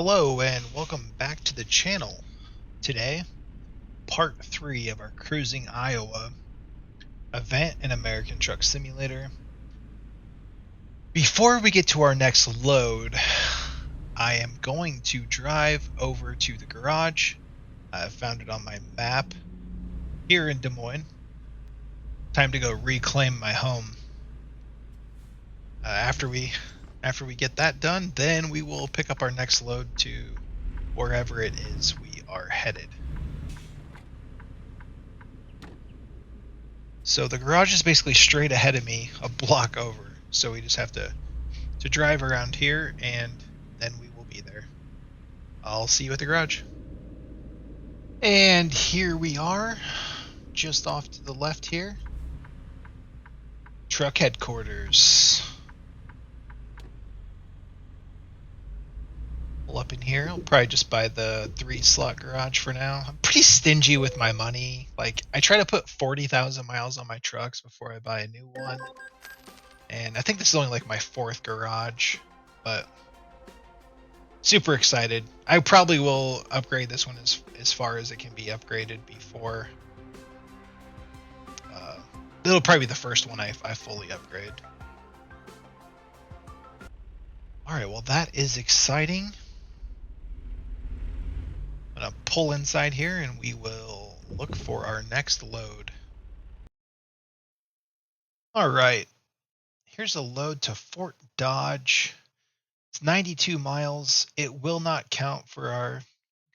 Hello and welcome back to the channel. Today, part 3 of our Cruising Iowa event in American Truck Simulator. Before we get to our next load, I am going to drive over to the garage. I found it on my map here in Des Moines. Time to go reclaim my home. After we get that done, then we will pick up our next load to wherever it is we are headed. So the garage is basically straight ahead of me, a block over. So we just have to drive around here, and then we will be there. I'll see you at the garage. And here we are, just off to the left here. Truck headquarters. Pull up in here. I'll probably just buy the 3-slot garage for now. I'm pretty stingy with my money. Like, I try to put 40,000 miles on my trucks before I buy a new one. And I think this is only like my 4th garage, but super excited. I probably will upgrade this one as far as it can be upgraded before. It'll probably be the first one I fully upgrade. Alright, well that is exciting. I'm going to pull inside here and we will look for our next load. Alright, here's a load to Fort Dodge. It's 92 miles. It will not count for our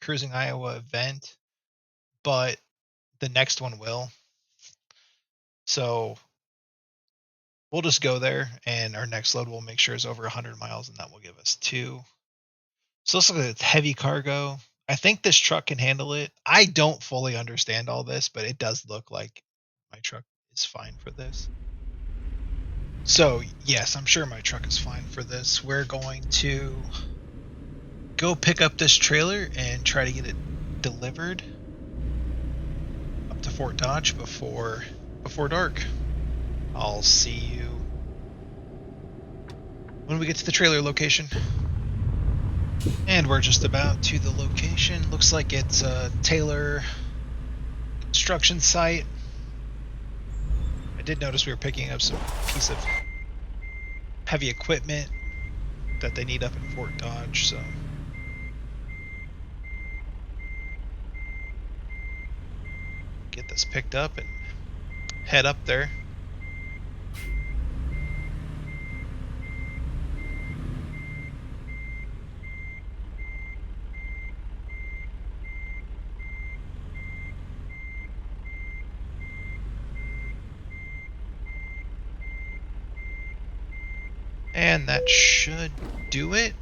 Cruising Iowa event, but the next one will. So we'll just go there, and our next load we'll make sure is over 100 miles, and that will give us 2. So let's look at it's heavy cargo. I think this truck can handle it. I don't fully understand all this, but it does look like my truck is fine for this. So yes, I'm sure my truck is fine for this. We're going to go pick up this trailer and try to get it delivered up to Fort Dodge before dark. I'll see you when we get to the trailer location. And we're just about to the location. Looks like it's a Taylor construction site. I did notice we were picking up some piece of heavy equipment that they need up in Fort Dodge, so get this picked up and head up there. And that should do it.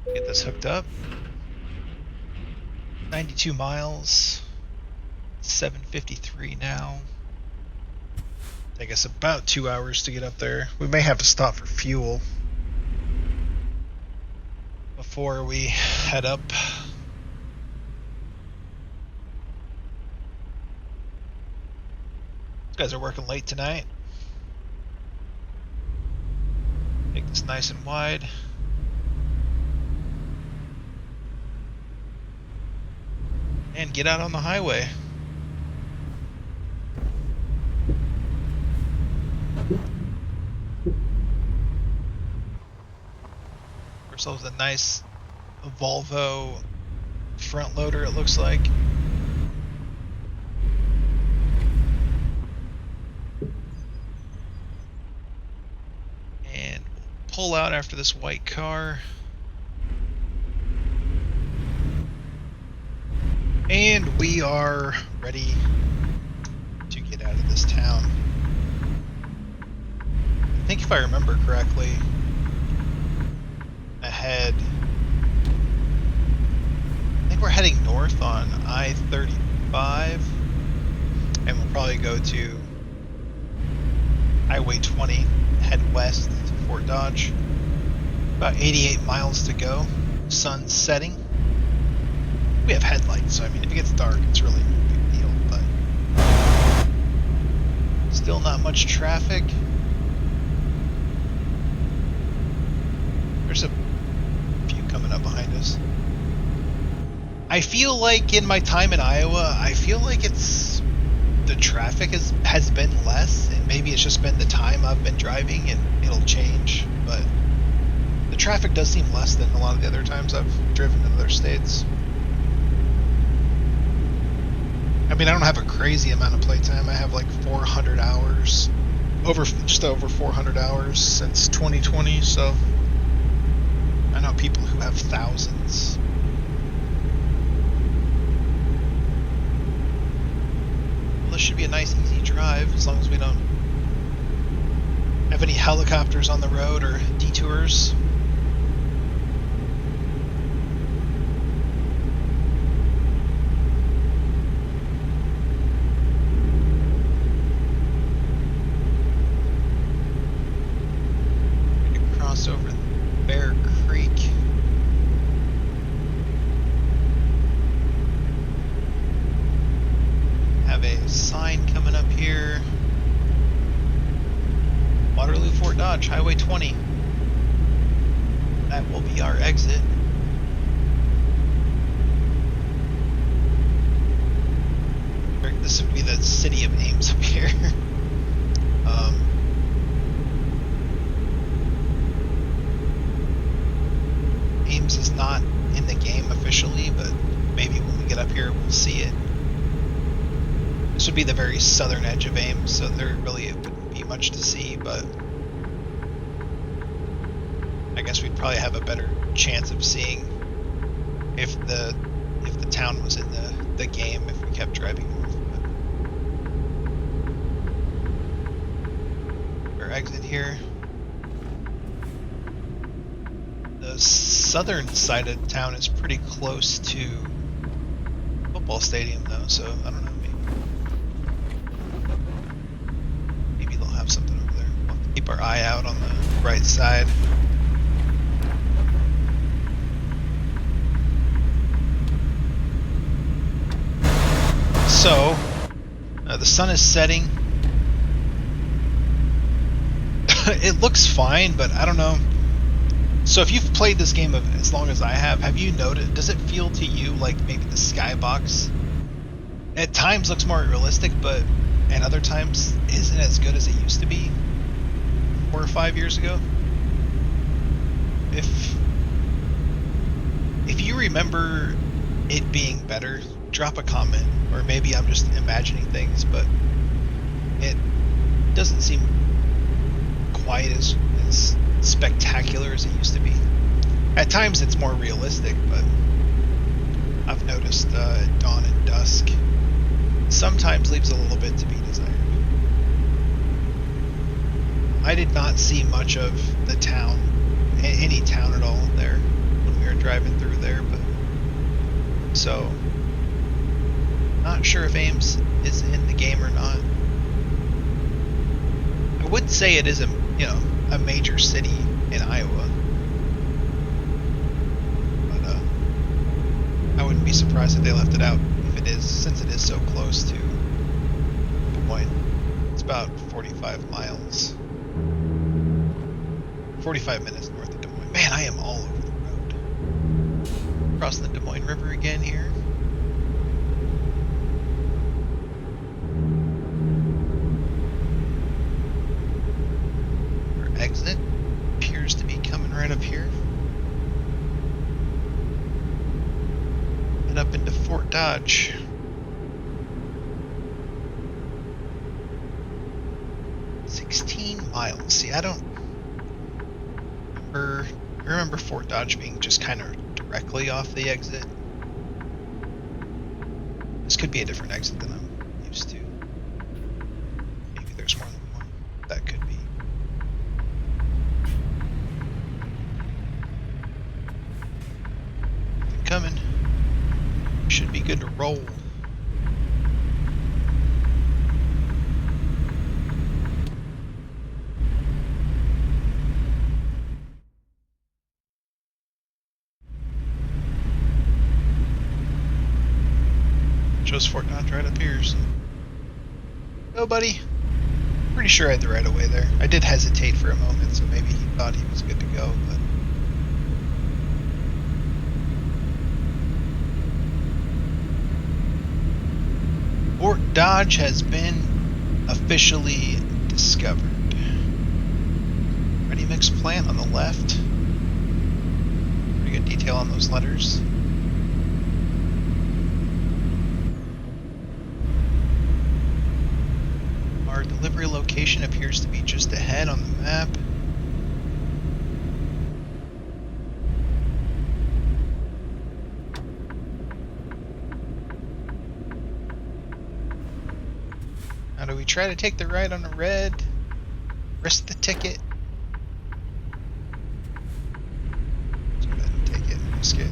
Get this hooked up. 92 miles. 7:53 now. Take us about 2 hours to get up there. We may have to stop for fuel before we head up. These guys are working late tonight. Make this nice and wide. And get out on the highway. Ourselves a nice Volvo front loader, it looks like. And we'll pull out after this white car. And we are ready to get out of this town. I think if I remember correctly, ahead, I think we're heading north on I-35, and we'll probably go to Highway 20, head west to Fort Dodge. About 88 miles to go. Sun's setting. We have headlights, so I mean, if it gets dark, it's really no big deal, but still not much traffic. There's a few coming coming up behind us. I feel like in my time in Iowa, I feel like the traffic has been less, and maybe it's just been the time I've been driving, and it'll change, but the traffic does seem less than a lot of the other times I've driven in other states. I mean, I don't have a crazy amount of playtime. I have like 400 hours, just over 400 hours since 2020, so I know people who have thousands. Well, this should be a nice, easy drive, as long as we don't have any helicopters on the road or detours. Over Bear Creek. Have a sign coming up here. Waterloo, Fort Dodge, Highway 20. That will be our exit. This would be the city of Ames up here. Ames is not in the game officially, but maybe when we get up here we'll see it. This would be the very southern edge of Ames, so there really wouldn't be much to see, but I guess we'd probably have a better chance of seeing if the town was in the game if we kept driving north. But our exit here. The southern side of town is pretty close to the football stadium though, so I don't know, maybe they'll have something over there. We'll have to keep our eye out on the right side. So the sun is setting. It looks fine, but I don't know. So if you've played this game as long as I have you noticed, does it feel to you like maybe the skybox at times looks more realistic, but at other times isn't as good as it used to be 4 or 5 years ago? If you remember it being better, drop a comment, or maybe I'm just imagining things, but it doesn't seem quite as spectacular as it used to be. At times it's more realistic, but I've noticed dawn and dusk sometimes leaves a little bit to be desired. I did not see much of the town, any town at all there when we were driving through there, but so not sure if Ames is in the game or not. I would say it is a major city in Iowa, but I wouldn't be surprised if they left it out if it is, since it is so close to Des Moines. It's about 45 miles, 45 minutes north of Des Moines. Man, I am all over the road. Crossing the Des Moines River again here. Exit appears to be coming right up here and up into Fort Dodge. $16 See, I remember Fort Dodge being just kind of directly off the exit. This could be a different exit than I'm used to. Maybe there's more than one. That could be. Coming. Should be good to roll. Shows Fort Dodge right up here, so. Go, buddy. Pretty sure I had the right of way there. I did hesitate for a moment, so maybe he thought he was good to go, but Dodge has been officially discovered. Ready mix plant on the left. Pretty good detail on those letters. Our delivery location appears to be just ahead on the map. Now do we try to take the right on a red? Risk the ticket? Let's go ahead and take it and risk it.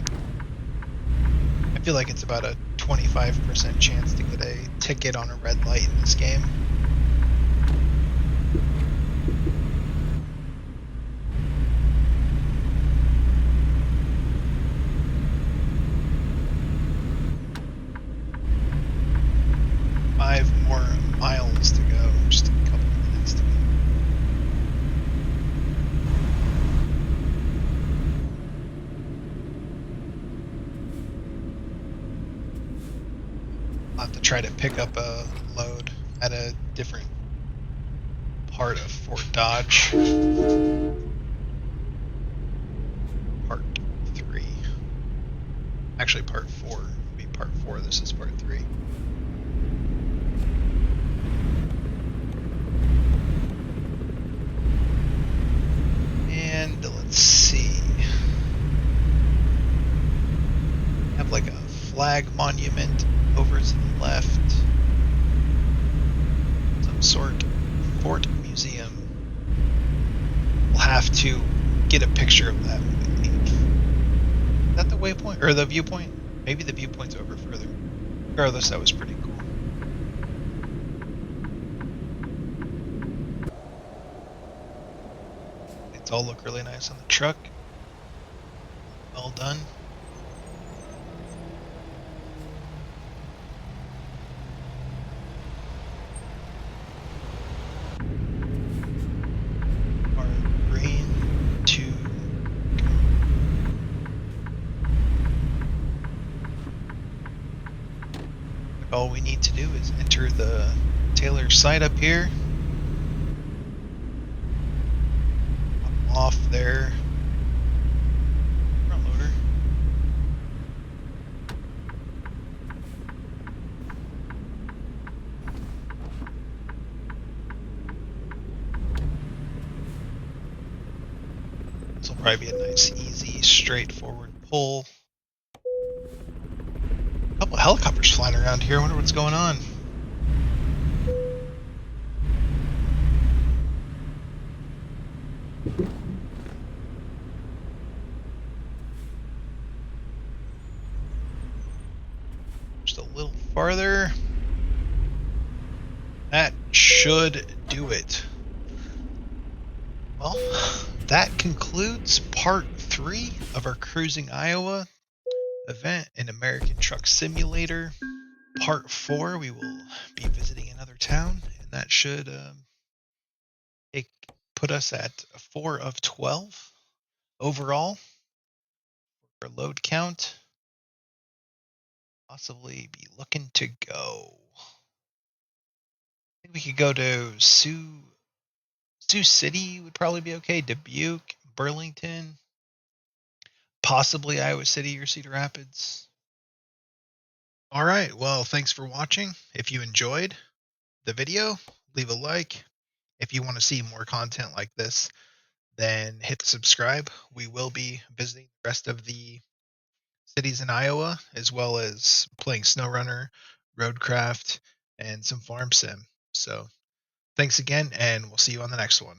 I feel like it's about a 25% chance to get a ticket on a red light in this game. Five more miles to go, just a couple of minutes to go. I'll have to try to pick up a load at a different part of Fort Dodge. Part 3. Actually, part 4. It'll be part 4. This is part 3. And let's see. Have like a flag monument over to the left. Some sort of fort museum. We'll have to get a picture of that when we leave. Is that the waypoint? Or the viewpoint? Maybe the viewpoint's over further. Regardless, that was pretty cool. It's all look really nice on the truck. Well done. Our green to all we need to do is enter the Taylor site up here. Off there. Front loader. This will probably be a nice, easy, straightforward pull. A couple of helicopters flying around here. I wonder what's going on. Just a little farther. That should do it. Well, that concludes part 3 of our Cruising Iowa event in American Truck Simulator. Part 4, we will be visiting another town, and that should put us at 4 of 12 overall for load count. Possibly be looking to go. I think we could go to Sioux City would probably be okay. Dubuque, Burlington, possibly Iowa City or Cedar Rapids. All right. Well, thanks for watching. If you enjoyed the video, leave a like. If you want to see more content like this, then hit the subscribe. We will be visiting the rest of the cities in Iowa, as well as playing SnowRunner, Roadcraft, and some Farm Sim. So thanks again, and we'll see you on the next one.